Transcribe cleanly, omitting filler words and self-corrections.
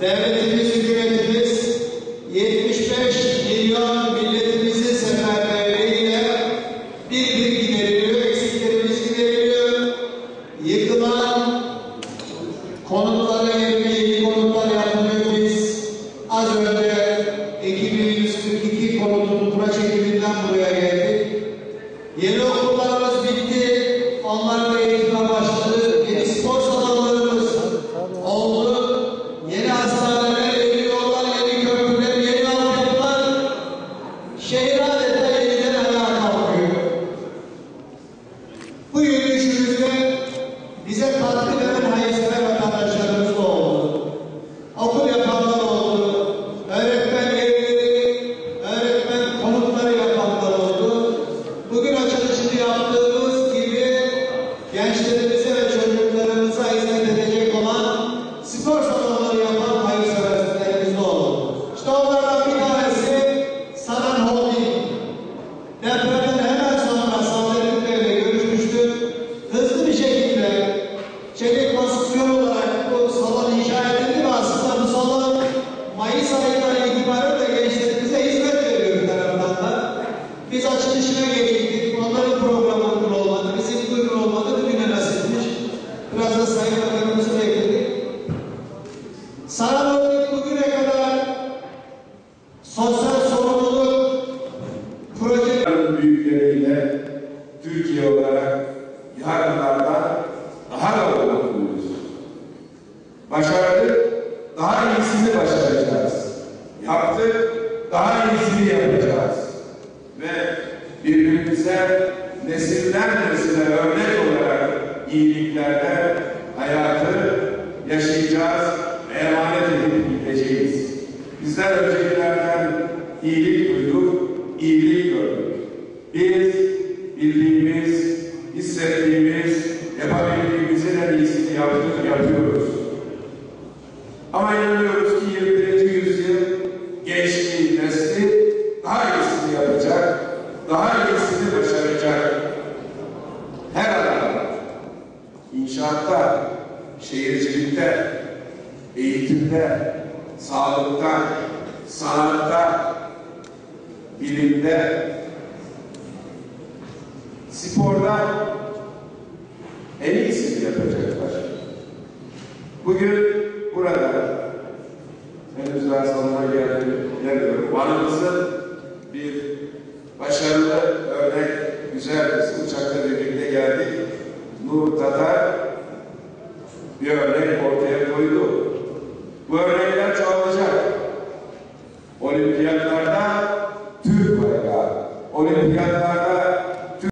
Devletimiz, hükümetimiz 75 milyon milletimizin seferberliğiyle bir gideriliyor, eksiklerimiz gideriliyor. Yıkılan konutlara yeni konutlar yapılıyor. Biz az önce 2142 konutun kura çekiminden buraya geldik. Yeni okullarımız bitti. Onlarla eğitime başladı. Yeni spor salonlarımız oldu. Yeni hastaneler, yeni yollar, yeni köprüler, yeni altyapılar. Şehir adeta yeniden ayağa kalkıyor. Bu yürüyüşümüzde bize katkı veren hayırsever vatandaşlarımız da oldu. Okul yapanlar oldu. Öğretmen evleri, öğretmen konutları yapanlar oldu. Bugün açılışını yaptığımız gibi gençlerimize ve çocuklarımıza hizmet edecek olan spor salonları yapan hayırseverlerimiz de oldu. İşte onlardan bir tanesi Sanan Holding. Depremden hemen sonra Saadettin Bey'le görüşmüştük. Hızlı bir şekilde çelik konstrüksiyon olarak bu salon inşa edildi ve aslında bu salon Mayıs ayından itibaren de gençlerimize hizmet veriyor bir taraftan da. Biz açılışına geciktik. Onların programı uygun olmadı. Bizim uygun olmadı. Bugüne nasipmiş. Biraz da Sayın Bakanımızı bekledik. Sanan Holding bugüne kadar sosyal sorumluluk projelerinin büyükleriyle Türkiye olarak yarınlardan daha da umutluyuz. Başardık, daha iyisini başaracağız. Yaptık, daha iyisini yapacağız. Ve birbirimize nesilden nesile örnek olarak iyiliklerde hayatı yaşayacağız ve emanet edip gideceğiz. Bizler öncekilerden iyilik duyduk, iyilik gördük. Biz bildiğimiz, hissettiğimiz, yapabildiğimizin en iyisini yaptık, yapıyoruz. Ama inanıyoruz ki 21. yüzyıl gençliği, nesli daha iyisini yapacak, daha iyisini başaracak. Her alanda, inşaatta, şehircilikte, eğitimde, sağlıkta, sanatta, bilimde, sporda en iyisini yapacaklar. Bugün burada henüz daha sonuna gelmiyorum. Van'ımızın bir başarılı örnek